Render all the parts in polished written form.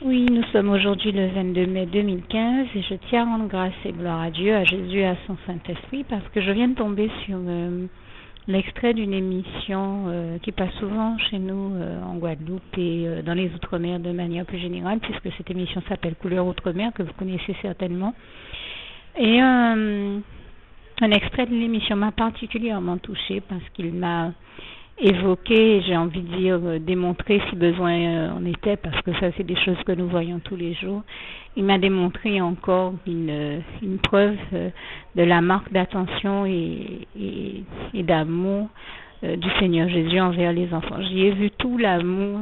Oui, nous sommes aujourd'hui le 22 mai 2015 et je tiens à rendre grâce et gloire à Dieu, à Jésus et à son Saint-Esprit parce que je viens de tomber sur l'extrait d'une émission qui passe souvent chez nous en Guadeloupe et dans les Outre-mer de manière plus générale, puisque cette émission s'appelle Couleur Outre-mer, que vous connaissez certainement. Et un extrait de l'émission m'a particulièrement touchée parce qu'il m'a évoqué, j'ai envie de dire démontré si besoin en était, parce que ça c'est des choses que nous voyons tous les jours. Il m'a démontré encore une preuve de la marque d'attention et d'amour du Seigneur Jésus envers les enfants. J'y ai vu tout l'amour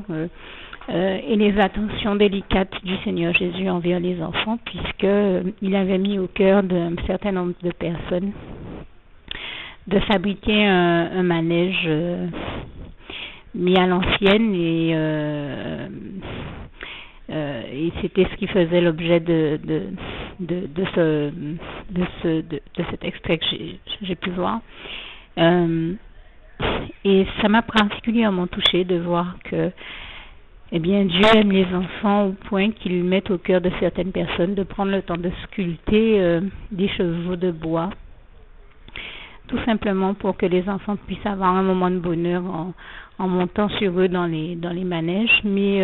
et les attentions délicates du Seigneur Jésus envers les enfants, puisqu'il avait mis au cœur d'un certain nombre de personnes de fabriquer un manège mis à l'ancienne et c'était ce qui faisait l'objet de cet extrait que j'ai pu voir. Et ça m'a particulièrement touchée de voir que Dieu aime les enfants au point qu'il met au cœur de certaines personnes de prendre le temps de sculpter des chevaux de bois, tout simplement pour que les enfants puissent avoir un moment de bonheur en montant sur eux dans les manèges. Mais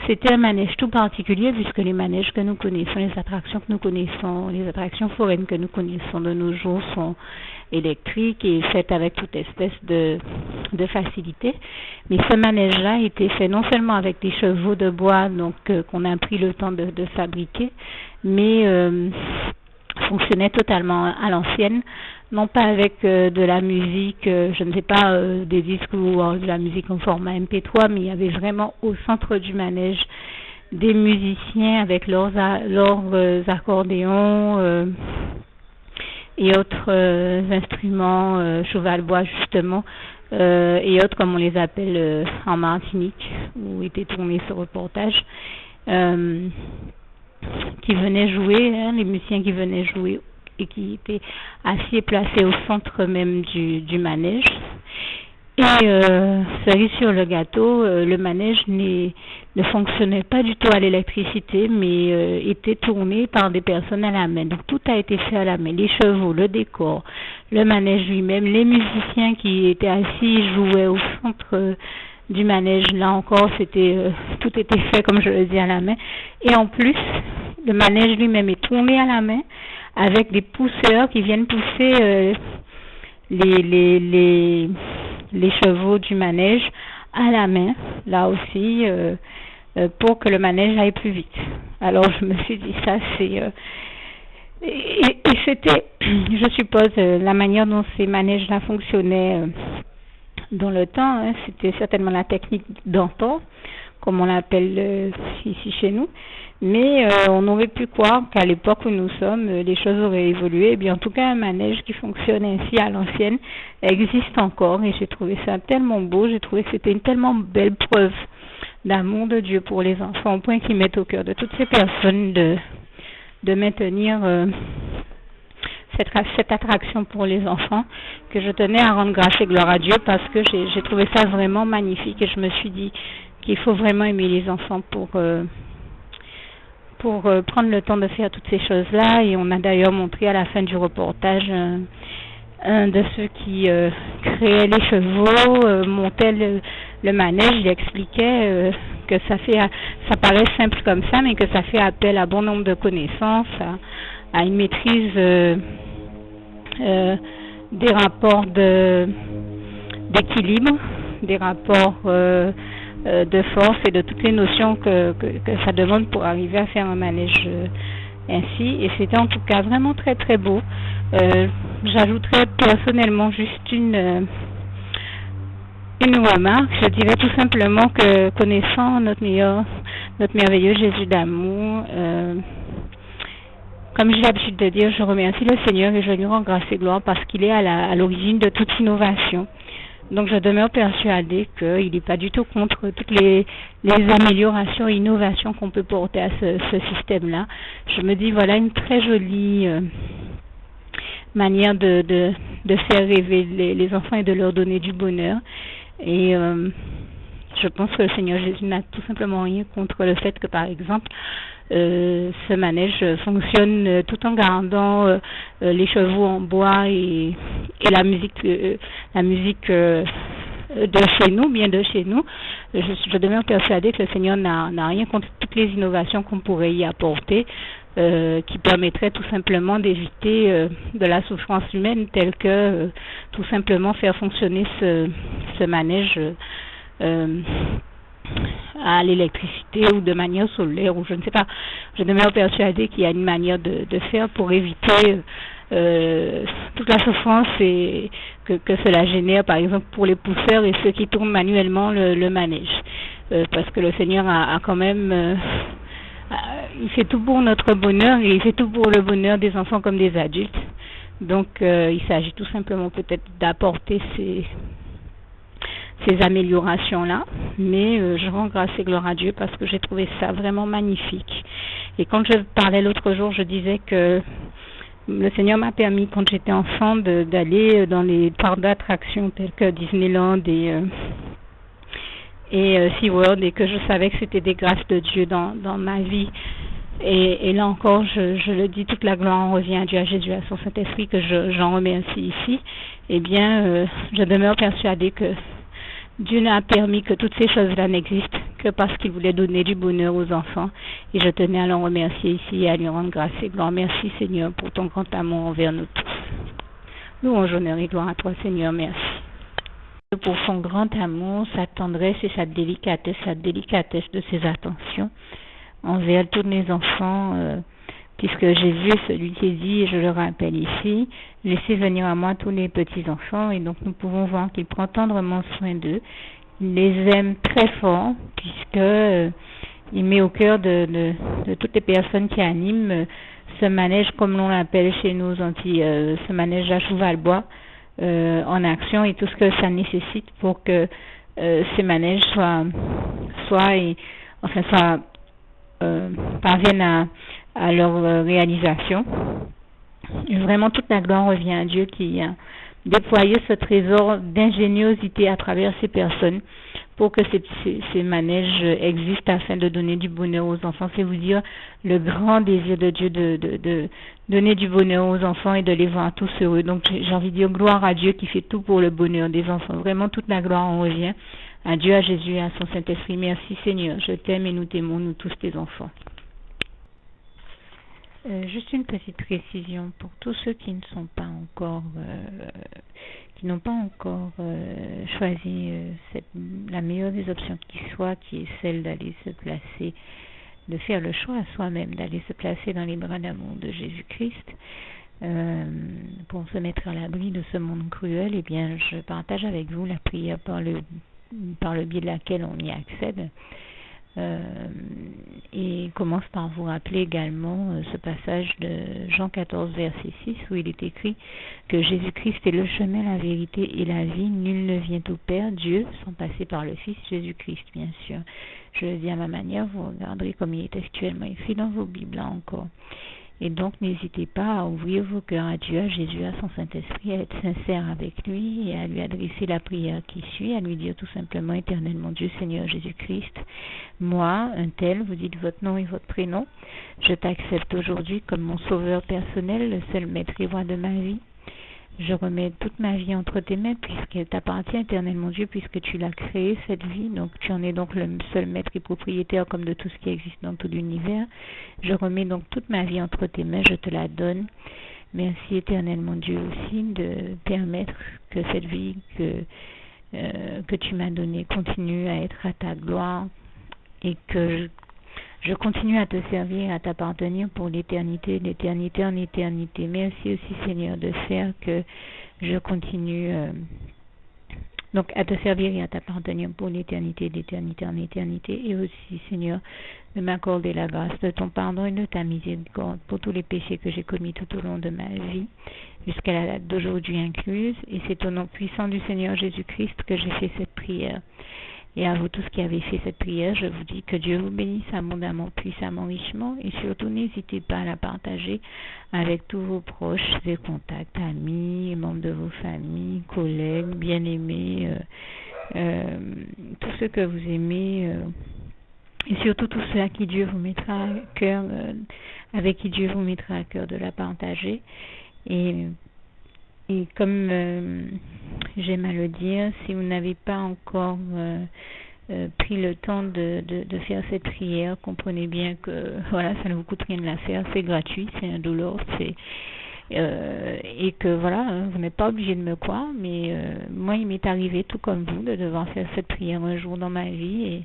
c'était un manège tout particulier, puisque les manèges que nous connaissons, les attractions que nous connaissons, les attractions foraines que nous connaissons de nos jours sont électriques et faites avec toute espèce de facilité. Mais ce manège-là était fait non seulement avec des chevaux de bois, donc qu'on a pris le temps de fabriquer, mais fonctionnait totalement à l'ancienne, non pas avec de la musique, je ne sais pas, des disques ou de la musique en format MP3, mais il y avait vraiment au centre du manège des musiciens avec leurs accordéons et autres instruments, cheval-bois justement, et autres comme on les appelle en Martinique, où était tourné ce reportage, qui venaient jouer, les musiciens qui venaient jouer et qui étaient assis et placés au centre même du manège. Et cerise sur le gâteau, le manège ne fonctionnait pas du tout à l'électricité, mais était tourné par des personnes à la main. Donc tout a été fait à la main, les chevaux, le décor, le manège lui-même, les musiciens qui étaient assis jouaient au centre du manège. Là encore, tout était fait, comme je le dis, à la main. Et en plus, le manège lui-même est tourné à la main avec des pousseurs qui viennent pousser les chevaux du manège à la main, là aussi, pour que le manège aille plus vite. Alors je me suis dit, ça c'est... et c'était, je suppose, la manière dont ces manèges-là fonctionnaient dans le temps, c'était certainement la technique d'antan, comme on l'appelle ici chez nous. Mais on aurait pu croire qu'à l'époque où nous sommes, les choses auraient évolué. Et bien, en tout cas, un manège qui fonctionne ainsi à l'ancienne existe encore. Et j'ai trouvé ça tellement beau. J'ai trouvé que c'était une tellement belle preuve d'amour de Dieu pour les enfants, au point qu'ils mettent au cœur de toutes ces personnes de maintenir cette attraction pour les enfants, que je tenais à rendre grâce et gloire à Dieu, parce que j'ai trouvé ça vraiment magnifique. Et je me suis dit qu'il faut vraiment aimer les enfants pour prendre le temps de faire toutes ces choses-là. Et on a d'ailleurs montré à la fin du reportage un de ceux qui créait les chevaux, montait le manège. Il expliquait que ça paraît simple comme ça, mais que ça fait appel à bon nombre de connaissances, à une maîtrise des rapports d'équilibre, des rapports de force et de toutes les notions que ça demande pour arriver à faire un manège ainsi. Et c'était en tout cas vraiment très très beau. J'ajouterais personnellement juste une remarque. Je dirais tout simplement que, connaissant notre merveilleux Jésus d'amour, comme j'ai l'habitude de dire, je remercie le Seigneur et je lui rends grâce et gloire parce qu'il est à l'origine de toute innovation. Donc je demeure persuadée qu'il n'est pas du tout contre toutes les améliorations et innovations qu'on peut porter à ce système-là. Je me dis, voilà une très jolie manière de faire rêver les enfants et de leur donner du bonheur. Et Je pense que le Seigneur Jésus n'a tout simplement rien contre le fait que, par exemple, ce manège fonctionne tout en gardant les chevaux en bois et la musique de chez nous, bien de chez nous. Je demeure persuadée que le Seigneur n'a rien contre toutes les innovations qu'on pourrait y apporter, qui permettraient tout simplement d'éviter de la souffrance humaine, telle que tout simplement faire fonctionner ce manège à l'électricité ou de manière solaire, ou je ne sais pas. Je demeure persuadée qu'il y a une manière de faire pour éviter toute la souffrance et que cela génère, par exemple pour les pousseurs et ceux qui tournent manuellement le manège, parce que le Seigneur a quand même il fait tout pour notre bonheur et il fait tout pour le bonheur des enfants comme des adultes. Donc il s'agit tout simplement peut-être d'apporter ces améliorations-là, mais je rends grâce et gloire à Dieu parce que j'ai trouvé ça vraiment magnifique. Et quand je parlais l'autre jour, je disais que le Seigneur m'a permis, quand j'étais enfant, d'aller dans les parcs d'attractions tels que Disneyland et SeaWorld, et que je savais que c'était des grâces de Dieu dans ma vie. Et là encore, je le dis, toute la gloire en revient à Dieu, à Jésus, à son Saint-Esprit, que j'en remercie ici. Eh bien, je demeure persuadée que Dieu n'a permis que toutes ces choses-là n'existent que parce qu'il voulait donner du bonheur aux enfants. Et je tenais à l'en remercier ici et à lui rendre grâce et gloire. Merci Seigneur pour ton grand amour envers nous tous. Louange, honneur et gloire à toi Seigneur, merci. Pour son grand amour, sa tendresse et sa délicatesse de ses attentions envers tous les enfants, puisque Jésus est celui qui dit, et je le rappelle ici, laissez venir à moi tous les petits enfants, et donc nous pouvons voir qu'il prend tendrement soin d'eux, il les aime très fort, puisque il met au cœur de toutes les personnes qui animent ce manège, comme l'on l'appelle chez nous aux Antilles, ce manège à cheval-bois, en action, et tout ce que ça nécessite pour que ces manèges parviennent à leur réalisation. Et vraiment, toute la gloire revient à Dieu qui a déployé ce trésor d'ingéniosité à travers ces personnes pour que ces manèges existent afin de donner du bonheur aux enfants. C'est vous dire le grand désir de Dieu de donner du bonheur aux enfants et de les voir tous heureux. Donc j'ai envie de dire gloire à Dieu qui fait tout pour le bonheur des enfants. Vraiment, toute la gloire en revient à Dieu, à Jésus et à son Saint-Esprit. Merci Seigneur, je t'aime et nous t'aimons, nous tous tes enfants. Juste une petite précision pour tous ceux qui ne sont pas encore, qui n'ont pas encore choisi la meilleure des options qui soit, qui est celle d'aller se placer, de faire le choix à soi-même, d'aller se placer dans les bras d'amour de Jésus-Christ, pour se mettre à l'abri de ce monde cruel. Eh bien, je partage avec vous la prière par le biais de laquelle on y accède. Et commence par vous rappeler également ce passage de Jean 14 verset 6 où il est écrit que Jésus-Christ est le chemin, la vérité et la vie. Nul ne vient au Père, Dieu, sans passer par le Fils Jésus-Christ, bien sûr. Je le dis à ma manière, vous regarderez comme il est textuellement écrit dans vos Bibles là encore. Et donc, n'hésitez pas à ouvrir vos cœurs à Dieu, à Jésus, à son Saint-Esprit, à être sincère avec lui et à lui adresser la prière qui suit, à lui dire tout simplement, Éternel mon Dieu, Seigneur Jésus-Christ, moi, un tel, vous dites votre nom et votre prénom, je t'accepte aujourd'hui comme mon sauveur personnel, le seul maître et roi de ma vie. Je remets toute ma vie entre tes mains puisqu'elle t'appartient, Éternel mon Dieu, puisque tu l'as créée, cette vie. Donc tu en es donc le seul maître et propriétaire comme de tout ce qui existe dans tout l'univers. Je remets donc toute ma vie entre tes mains, je te la donne. Merci, Éternel mon Dieu, aussi de permettre que cette vie que tu m'as donnée continue à être à ta gloire et que je continue à te servir et à t'appartenir pour l'éternité, d'éternité en éternité. Merci aussi, Seigneur, de faire que je continue donc à te servir et à t'appartenir pour l'éternité, d'éternité en éternité. Et aussi, Seigneur, de m'accorder la grâce de ton pardon et de ta miséricorde pour tous les péchés que j'ai commis tout au long de ma vie, jusqu'à la date d'aujourd'hui incluse. Et c'est au nom puissant du Seigneur Jésus-Christ que j'ai fait cette prière. Et à vous tous qui avez fait cette prière, je vous dis que Dieu vous bénisse abondamment, puissamment, richement, et surtout n'hésitez pas à la partager avec tous vos proches et contacts, amis, membres de vos familles, collègues, bien-aimés, tous ceux que vous aimez, et surtout tous ceux à qui Dieu vous mettra à cœur, avec qui Dieu vous mettra à cœur de la partager. Et comme j'aime à le dire, si vous n'avez pas encore pris le temps de faire cette prière, comprenez bien que voilà, ça ne vous coûte rien de la faire, c'est gratuit, c'est indolore, et que voilà, vous n'êtes pas obligé de me croire, mais moi il m'est arrivé tout comme vous de devoir faire cette prière un jour dans ma vie,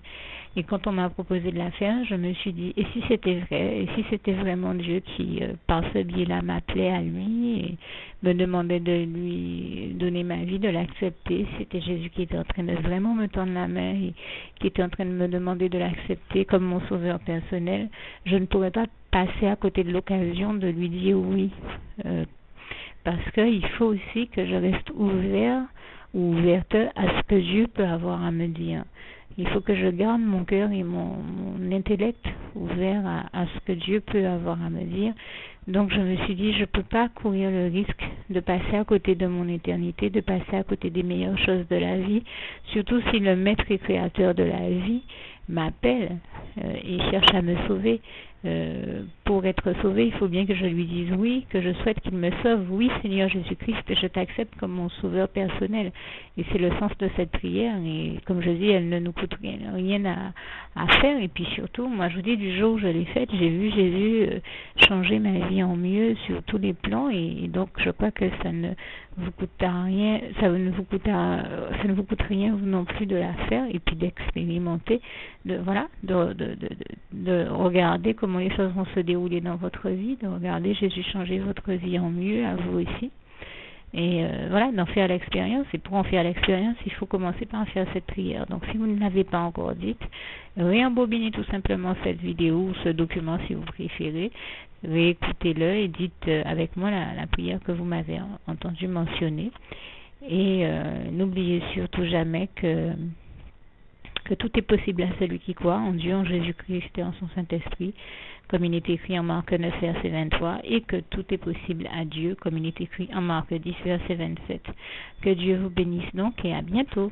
et quand on m'a proposé de la faire, je me suis dit, et si c'était vrai, et si c'était vraiment Dieu qui, par ce biais-là, m'appelait à lui et me demandait de lui donner ma vie, de l'accepter, c'était Jésus qui était en train de vraiment me tendre la main et qui était en train de me demander de l'accepter comme mon sauveur personnel, je ne pourrais pas passer à côté de l'occasion de lui dire oui, parce qu'il faut aussi que je reste ouvert ou ouverte à ce que Dieu peut avoir à me dire. Il faut que je garde mon cœur et mon intellect ouvert à ce que Dieu peut avoir à me dire. Donc je me suis dit, je ne peux pas courir le risque de passer à côté de mon éternité, de passer à côté des meilleures choses de la vie, surtout si le maître et créateur de la vie m'appelle et cherche à me sauver. Pour être sauvé, il faut bien que je lui dise oui, que je souhaite qu'il me sauve. Oui, Seigneur Jésus-Christ, je t'accepte comme mon sauveur personnel. Et c'est le sens de cette prière. Et comme je dis, elle ne nous coûte rien à faire. Et puis surtout, moi je vous dis, du jour où je l'ai faite, j'ai vu Jésus changer ma vie en mieux sur tous les plans. Et donc je crois que ça ne vous coûtera rien, ça ne vous coûte rien vous non plus de la faire et puis d'expérimenter, de regarder comment les choses vont se dérouler dans votre vie, de regarder Jésus changer votre vie en mieux, à vous aussi. Et voilà, d'en faire l'expérience. Et pour en faire l'expérience, il faut commencer par faire cette prière. Donc si vous ne l'avez pas encore dite, réembobinez tout simplement cette vidéo ou ce document si vous préférez, réécoutez-le et dites avec moi la prière que vous m'avez entendu mentionner. Et n'oubliez surtout jamais que tout est possible à celui qui croit en Dieu, en Jésus-Christ et en son Saint-Esprit, comme il est écrit en Marc 9, verset 23, et que tout est possible à Dieu, comme il est écrit en Marc 10, verset 27. Que Dieu vous bénisse donc et à bientôt.